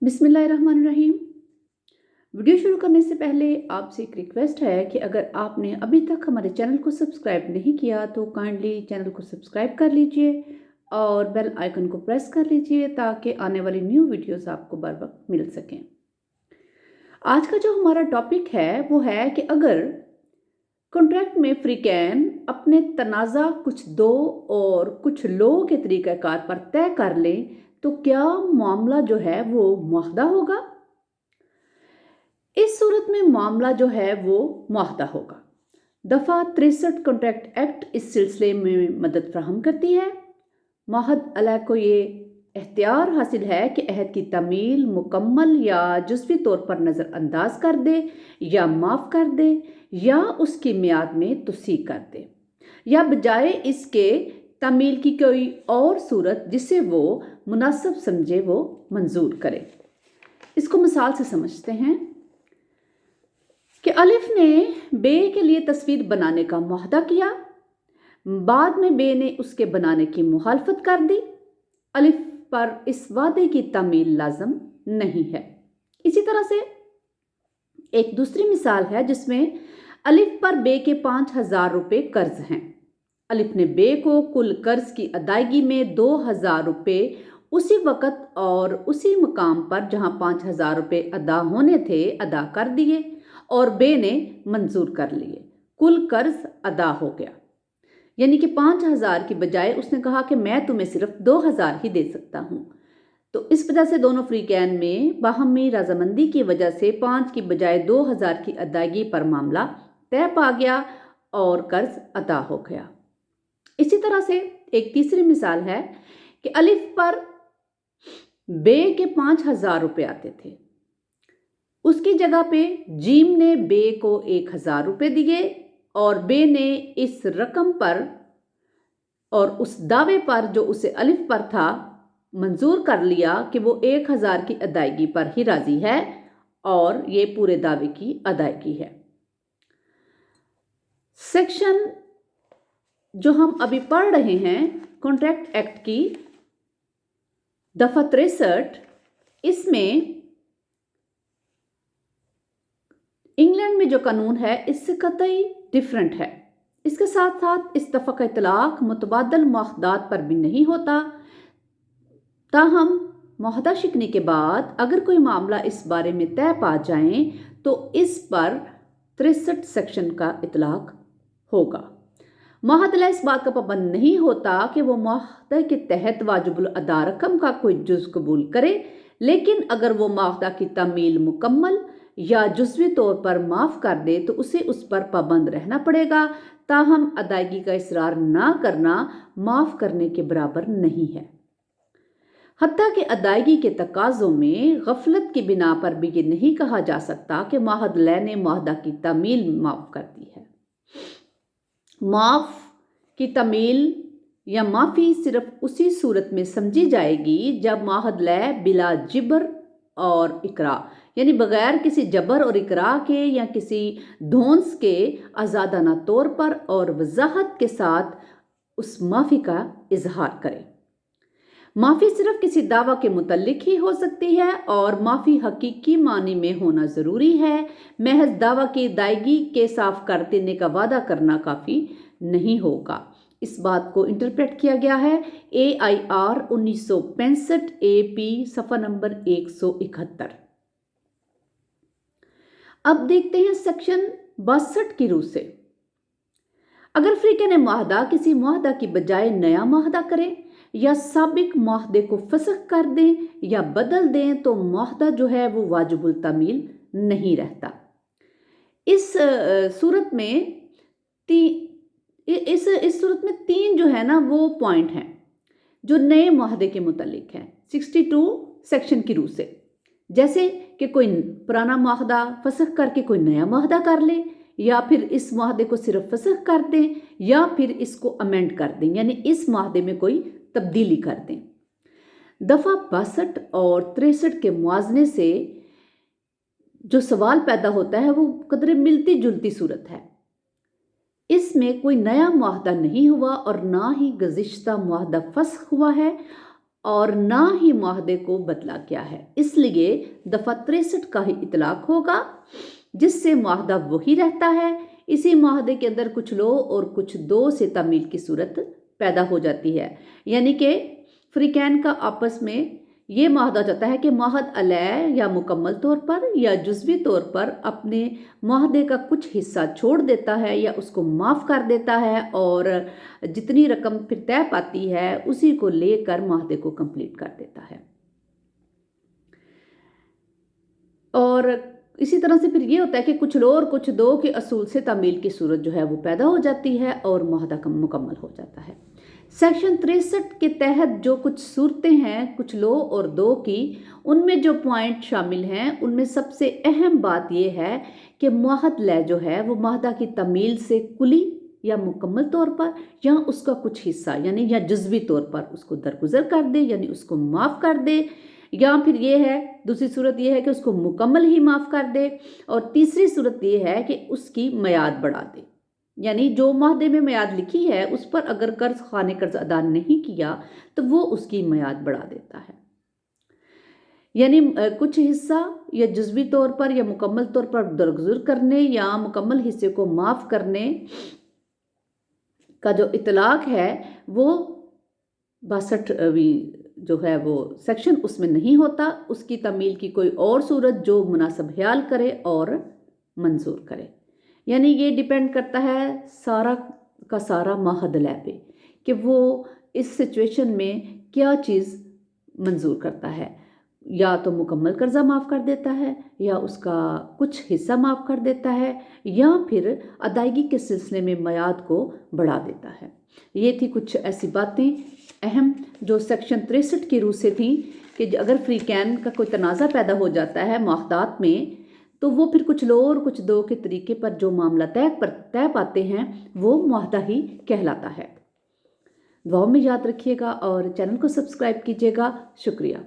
बिस्मिल्लाहिर्रहमानिर्रहीम। वीडियो शुरू करने से पहले आपसे एक रिक्वेस्ट है कि अगर आपने अभी तक हमारे चैनल को सब्सक्राइब नहीं किया तो काइंडली चैनल को सब्सक्राइब कर लीजिए और बेल आइकन को प्रेस कर लीजिए ताकि आने वाली न्यू वीडियोस आपको बर वक्त मिल सकें। आज का जो हमारा टॉपिक है वो है कि अगर कॉन्ट्रैक्ट में फ्रीकैन अपने तनाज़ा कुछ दो और कुछ लो के तरीक़ाकार पर तय कर लें तो क्या मामला जो है वो मुआहदा होगा। इस सूरत में मामला जो है वो मुआहदा होगा। दफ़ा 63 कॉन्ट्रैक्ट एक्ट इस सिलसिले में मदद फराहम करती है। मुआहद अलह को ये इख्तियार हासिल है कि अहद की तमील मुकम्मल या जुज़वी तौर पर नज़रअंदाज कर दे या माफ़ कर दे या उसकी मियाद में तोसी कर दे या बजाय इसके तमील की कोई और सूरत जिसे वो मुनासिब समझे वो मंजूर करे। इसको मिसाल से समझते हैं कि अलिफ ने बे के लिए तस्वीर बनाने का मुआहदा किया, बाद में बे ने उसके बनाने की मुखालफत कर दी। अलिफ पर इस वादे की तामील लाजम नहीं है। इसी तरह से एक दूसरी मिसाल है जिसमें अलिफ पर बे के 5,000 रुपये कर्ज हैं। अलिफ ने बे को कुल कर्ज की अदायगी में 2,000 रुपये उसी वक़्त और उसी मुकाम पर जहां 5,000 रुपये अदा होने थे अदा कर दिए और बे ने मंजूर कर लिए। कुल कर्ज अदा हो गया, यानी कि 5,000 की बजाय उसने कहा कि मैं तुम्हें सिर्फ 2,000 ही दे सकता हूँ। तो इस वजह से दोनों फ्रीकैन में बाहमी रजामंदी की वजह से 5 की बजाय 2,000 की अदायगी पर मामला तय पा गया और कर्ज अदा हो गया। इसी तरह से एक तीसरी मिसाल है कि अलिफ पर बे के 5,000 रुपये आते थे, उसकी जगह पे जीम ने बे को 1,000 रुपये दिए और बे ने इस रकम पर और उस दावे पर जो उसे अलिफ पर था मंजूर कर लिया कि वो 1,000 की अदायगी पर ही राजी है और ये पूरे दावे की अदायगी है। सेक्शन जो हम अभी पढ़ रहे हैं कॉन्ट्रैक्ट एक्ट की दफ़ा 63, इसमें इंग्लैंड में जो कानून है इससे कतई डिफरेंट है। इसके साथ साथ इस दफ़ा का इतलाक़ मुतबादल मुआहदात पर भी नहीं होता। ताहम मुआहदा शिकनी के बाद अगर कोई मामला इस बारे में तय पा जाए तो इस पर 63 सेक्शन का इतलाक़ होगा। मुआहदा इस बात का पाबंद नहीं होता कि वो मुआहदे के तहत वाजिबुल अदा रकम का कोई जुज़ कबूल करे, लेकिन अगर वो मुआहदा की तामील मुकम्मल या जुज़वी तौर पर माफ़ कर दे तो उसे उस पर पाबंद रहना पड़ेगा। ताहम अदायगी का इसरार ना करना माफ़ करने के बराबर नहीं है। हत्ता कि अदायगी के तकाज़ों में गफलत की बिना पर भी ये नहीं कहा जा सकता कि मुआहदा ने मुआहदा की तामील माफ़ कर दी है। माफ़ की तमील या माफ़ी सिर्फ उसी सूरत में समझी जाएगी जब मुआहदा बिला जिबर और इकरा, यानी बग़ैर किसी जबर और इकरा के या किसी धोंस के आज़ादाना तौर पर और वजाहत के साथ उस माफ़ी का इजहार करे। माफ़ी सिर्फ किसी दावा के मुतल्लिक ही हो सकती है और माफ़ी हकीकी मानी में होना ज़रूरी है। महज दावा की अदायगी के साफ कर देने का वादा करना काफ़ी नहीं होगा। इस बात को इंटरप्रेट किया गया है AIR 1965 AP सफ़ा नंबर 171। अब देखते हैं सेक्शन 62 की रूह से। अगर फ्रीकैन मुआहदा किसी मुआहदा की बजाय नया मुआहदा करें या साबिक मुआहदे को फसख कर दें या बदल दें तो मुआहदा जो है वो वाजिबुल तामील नहीं रहता। इस सूरत में इस सूरत में 3 जो है ना वो पॉइंट हैं जो नए मुआहदे के मुतल्लिक हैं 62 सेक्शन की रूह से। जैसे कि कोई पुराना मुआहदा फसख करके कोई नया मुआहदा कर ले या फिर इस मुआहदे को सिर्फ फसख कर दें या फिर इसको अमेंड कर दें, यानी इस मुआहदे में कोई तब्दीली कर दें। दफ़ा 62 और 63 के मुआवजे से जो सवाल पैदा होता है वो कदरे मिलती जुलती सूरत है। इसमें कोई नया मुआहदा नहीं हुआ और ना ही गुज़िश्ता मुआहदा फस्ख हुआ है और ना ही मुआहदे को बदला गया है, इसलिए दफ़ा 63 का ही इतलाक होगा, जिससे मुआहदा वही रहता है। इसी मुआहदे के अंदर कुछ लो और कुछ दो से तामील की सूरत पैदा हो जाती है, यानी कि फ़रीक़ैन का आपस में ये मुआहदा हो जाता है कि मुआहद अलैह या मुकम्मल तौर पर या जुज़वी तौर पर अपने मुआहदे का कुछ हिस्सा छोड़ देता है या उसको माफ़ कर देता है, और जितनी रकम फिर तय पाती है उसी को लेकर मुआहदे को कंप्लीट कर देता है। और इसी तरह से फिर ये होता है कि कुछ लो और कुछ दो के असूल से तामील की सूरत जो है वो पैदा हो जाती है और मुआहदा मुकम्मल हो जाता है। सेक्शन 63 के तहत जो कुछ सूरतें हैं कुछ लो और दो की, उनमें जो पॉइंट शामिल हैं उनमें सबसे अहम बात यह है कि मुआहद ले जो है वो मुआहदा की तामील से कुली या मुकम्मल तौर पर या उसका कुछ हिस्सा यानी या जुज़वी तौर पर उसको दरगुजर कर दे, यानी उसको माफ़ कर दे, या फिर ये है दूसरी सूरत ये है कि उसको मुकम्मल ही माफ़ कर दे, और तीसरी सूरत ये है कि उसकी मियाद बढ़ा दे, यानी जो मुआहदे में मियाद लिखी है उस पर अगर खाने कर्ज अदा नहीं किया तो वो उसकी मियाद बढ़ा देता है। यानी कुछ हिस्सा या जुज़वी तौर पर या मुकम्मल तौर पर दरगुजर करने या मुकम्मल हिस्से को माफ़ करने का जो इतलाक है वो 62वीं जो है वो सेक्शन उसमें नहीं होता, उसकी तामील की कोई और सूरत जो मुनासिब ख्याल करे और मंजूर करे। यानी ये डिपेंड करता है सारा का सारा मुआहद अलैह पे कि वो इस सिचुएशन में क्या चीज़ मंजूर करता है, या तो मुकम्मल कर्जा माफ़ कर देता है या उसका कुछ हिस्सा माफ़ कर देता है या फिर अदायगी के सिलसिले में मियाद को बढ़ा देता है। ये थी कुछ ऐसी बातें अहम जो सेक्शन 63 की रूह से थी कि अगर फ़रीक़ैन का कोई तनाज़ा पैदा हो जाता है मुआहदात में तो वो फिर कुछ लो और कुछ दो के तरीके पर जो मामला तय पाते हैं वो मुआहदा ही कहलाता है। दुआओं में याद रखिएगा और चैनल को सब्सक्राइब कीजिएगा। शुक्रिया।